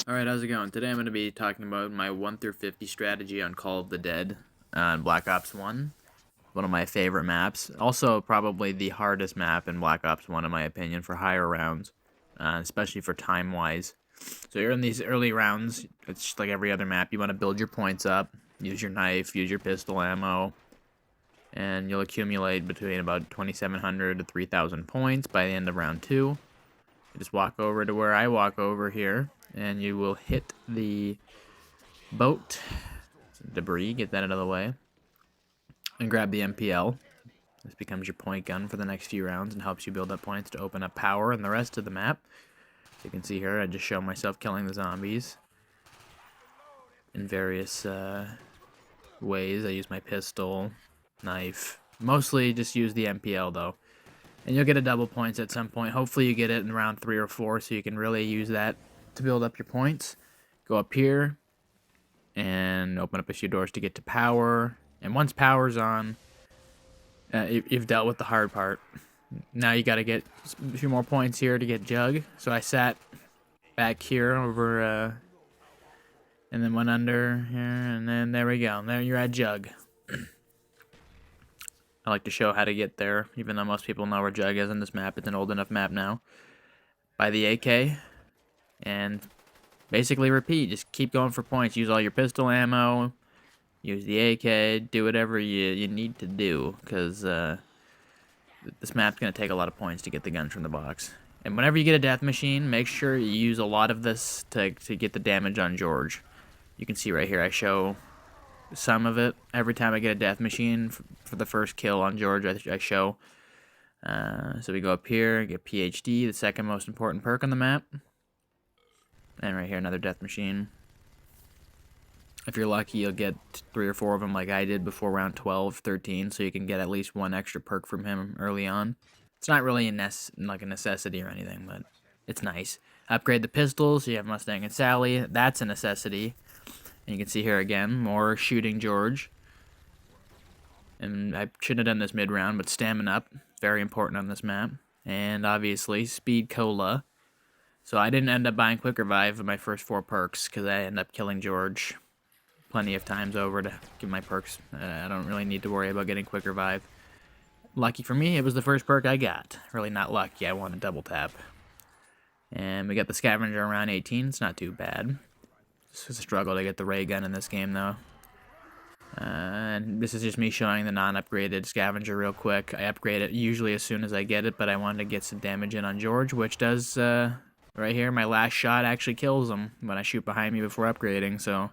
Alright, how's it going? Today I'm going to be talking about my 1 through 50 strategy on Call of the Dead on Black Ops 1. One of my favorite maps. Also, probably the hardest map in Black Ops 1, in my opinion, for higher rounds, especially for time-wise. So you're in these early rounds. It's just like every other map. You want to build your points up, use your knife, use your pistol ammo, and you'll accumulate between about 2,700 to 3,000 points by the end of round 2. You just walk over to where I walk over here, and you will hit the boat, debris, get that out of the way, and grab the MPL. This becomes your point gun for the next few rounds and helps you build up points to open up power in the rest of the map. So you can see here, I just show myself killing the zombies in various ways. I use my pistol, knife, mostly just use the MPL though. And you'll get a double points at some point. Hopefully you get it in round 3 or 4 so you can really use that to build up your points. Go up here and open up a few doors to get to power. And once power's on, you've dealt with the hard part. Now you got to get a few more points here to get Jug. So I sat back here over, and then went under here, and then there we go. There you're at Jug. I like to show how to get there, even though most people know where Jug is on this map. It's an old enough map now. By the AK, and basically repeat. Just keep going for points. Use all your pistol ammo. Use the AK. Do whatever you need to do, because this map's going to take a lot of points to get the guns from the box. And whenever you get a death machine, make sure you use a lot of this to get the damage on George. You can see right here, I show some of it. Every time I get a death machine for the first kill on George, I show. So we go up here, get PhD, the second most important perk on the map. And right here, another death machine. If you're lucky, you'll get 3 or 4 of them like I did before round 12, 13, so you can get at least 1 extra perk from him early on. It's not really a necessity or anything, but it's nice. Upgrade the pistols, so you have Mustang and Sally. That's a necessity. And you can see here again, more shooting George. And I shouldn't have done this mid-round, but stamina up, very important on this map. And obviously, speed cola. So I didn't end up buying Quick Revive in my first 4 perks, because I ended up killing George plenty of times over to get my perks. I don't really need to worry about getting Quick Revive. Lucky for me, it was the first perk I got. Really not lucky, I wanted double tap. And we got the Scavenger around 18, it's not too bad. It's a struggle to get the ray gun in this game though. And this is just me showing the non-upgraded Scavenger real quick. I upgrade it usually as soon as I get it, but I wanted to get some damage in on George, which does, right here, my last shot actually kills him when I shoot behind me before upgrading, so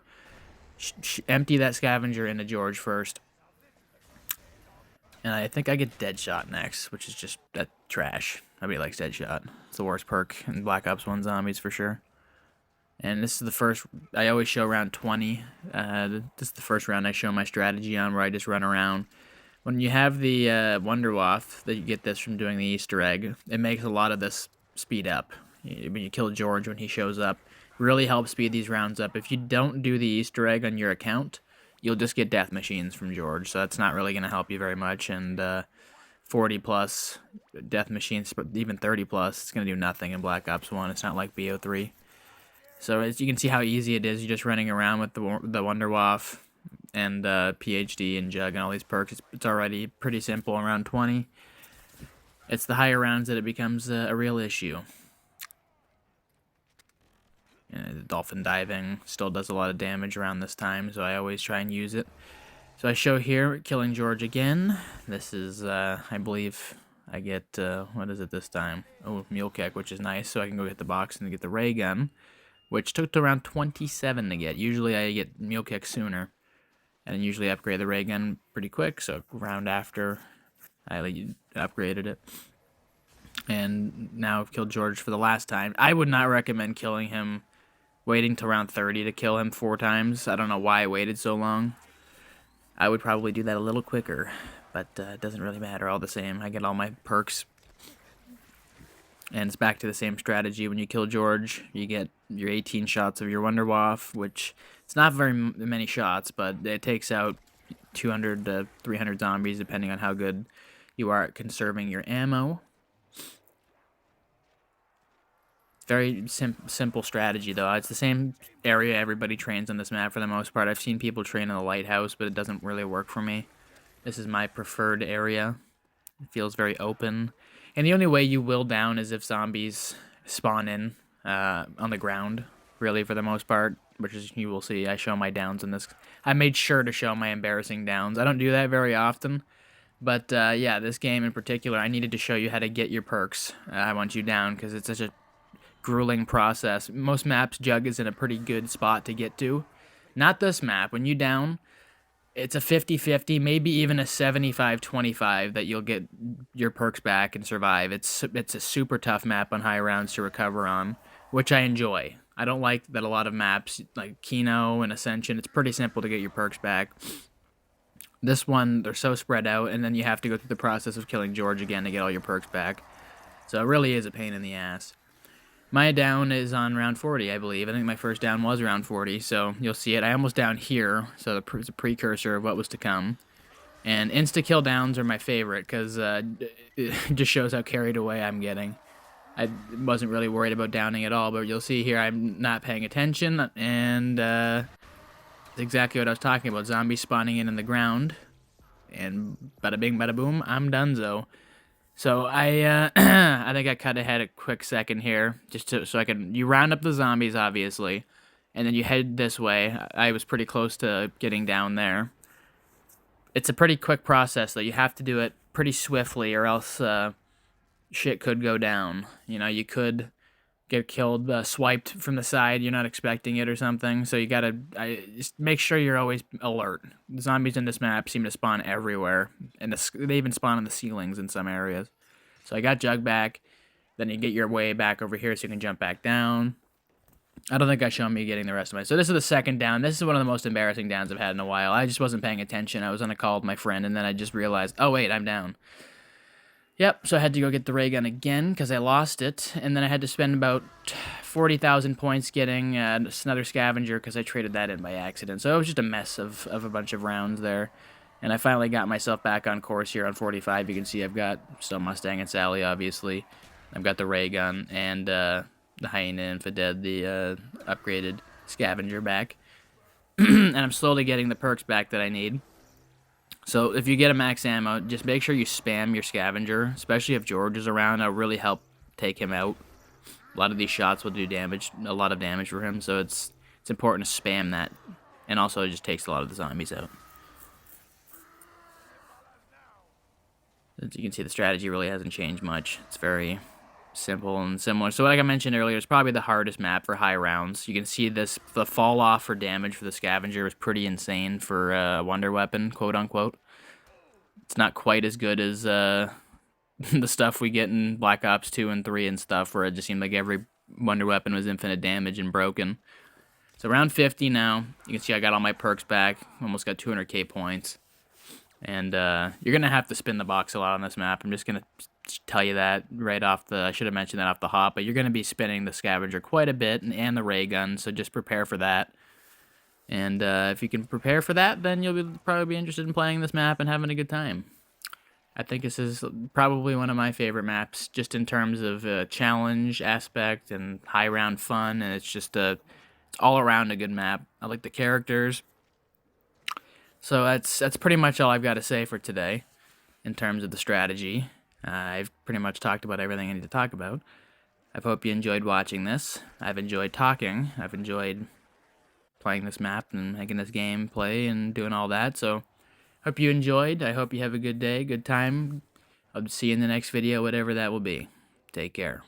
empty that Scavenger into George first. And I think I get Deadshot next, which is just that trash. Nobody likes Deadshot. It's the worst perk in Black Ops 1 Zombies for sure. And this is the first, I always show round 20. This is the first round I show my strategy on, where I just run around. When you have the Wunderwaffe, that you get this from doing the Easter egg, it makes a lot of this speed up. When you kill George when he shows up, really helps speed these rounds up. If you don't do the Easter egg on your account, you'll just get death machines from George, so that's not really going to help you very much. And 40 plus death machines, even 30 plus, it's going to do nothing in Black Ops 1. It's not like BO3. So as you can see how easy it is, you're just running around with the Wunderwaffe and PhD and Jug and all these perks. It's already pretty simple around 20. It's the higher rounds that it becomes a real issue. Dolphin diving still does a lot of damage around this time, so I always try and use it. So I show here, killing George again. This is, I believe, I get, what is it this time? Oh, Mule Kick, which is nice, so I can go get the box and get the ray gun, which took to around 27 to get. Usually I get Mule Kick sooner, and usually upgrade the ray gun pretty quick, so round after I upgraded it. And now I've killed George for the last time. I would not recommend killing him, waiting till round 30 to kill him 4 times. I don't know why I waited so long. I would probably do that a little quicker, but it doesn't really matter all the same. I get all my perks. And it's back to the same strategy. When you kill George, you get your 18 shots of your Wunderwaffe, which it's not very many shots, but it takes out 200 to 300 zombies, depending on how good you are at conserving your ammo. Very simple strategy, though. It's the same area everybody trains on this map for the most part. I've seen people train in the lighthouse, but it doesn't really work for me. This is my preferred area. It feels very open. And the only way you will down is if zombies spawn in on the ground, really, for the most part, which is, you will see, I show my downs in this. I made sure to show my embarrassing downs. I don't do that very often, but yeah, this game in particular, I needed to show you how to get your perks. I want you down, because it's such a grueling process. Most maps, Jug is in a pretty good spot to get to. Not this map. When you down, it's a 50-50, maybe even a 75-25 that you'll get your perks back and survive. It's a super tough map on high rounds to recover on, which I enjoy. I don't like that a lot of maps, like Kino and Ascension, it's pretty simple to get your perks back. This one, they're so spread out, and then you have to go through the process of killing George again to get all your perks back. So it really is a pain in the ass. My down is on round 40, I believe. I think my first down was round 40, so you'll see it. I almost down here, so it's a precursor of what was to come. And insta-kill downs are my favorite, because it just shows how carried away I'm getting. I wasn't really worried about downing at all, but you'll see here I'm not paying attention, and it's exactly what I was talking about. Zombies spawning in the ground, and bada bing, bada boom, I'm donezo. So I I think I cut ahead a quick second here, just so I can. You round up the zombies, obviously, and then you head this way. I was pretty close to getting down there. It's a pretty quick process, though. You have to do it pretty swiftly, or else shit could go down. You know, you could get killed, swiped from the side. You're not expecting it or something. So you gotta just make sure you're always alert. The zombies in this map seem to spawn everywhere, and they even spawn on the ceilings in some areas. So I got Jug back. Then you get your way back over here so you can jump back down. I don't think I showed me getting the rest of my. So this is the second down. This is one of the most embarrassing downs I've had in a while. I just wasn't paying attention. I was on a call with my friend, and then I just realized, oh wait, I'm down. Yep, so I had to go get the ray gun again because I lost it, and then I had to spend about 40,000 points getting another scavenger because I traded that in by accident. So it was just a mess of a bunch of rounds there, and I finally got myself back on course here on 45. You can see I've got still Mustang and Sally, obviously. I've got the ray gun and the Hyena and Faded, the upgraded scavenger back, and I'm slowly getting the perks back that I need. So if you get a max ammo, just make sure you spam your scavenger, especially if George is around. That'll really help take him out. A lot of these shots will do damage, a lot of damage for him, so it's important to spam that. And also it just takes a lot of the zombies out. As you can see, the strategy really hasn't changed much. It's very simple and similar. So like I mentioned earlier, it's probably the hardest map for high rounds. You can see the fall off for damage for the scavenger is pretty insane for a wonder weapon, quote unquote. It's not quite as good as the stuff we get in Black Ops 2 and 3 and stuff, where it just seemed like every wonder weapon was infinite damage and broken. So around 50 now, you can see I got all my perks back, almost got 200k points. And you're going to have to spin the box a lot on this map. I'm just going to tell you that right off the... I should have mentioned that off the hop, but you're going to be spinning the scavenger quite a bit and the ray gun, so just prepare for that. And if you can prepare for that, then you'll probably be interested in playing this map and having a good time. I think this is probably one of my favorite maps, just in terms of challenge aspect and high round fun, and it's just it's all around a good map. I like the characters. So that's pretty much all I've got to say for today in terms of the strategy. I've pretty much talked about everything I need to talk about. I hope you enjoyed watching this. I've enjoyed talking. I've enjoyed playing this map and making this game play and doing all that. So hope you enjoyed. I hope you have a good day, good time. I'll see you in the next video, whatever that will be. Take care.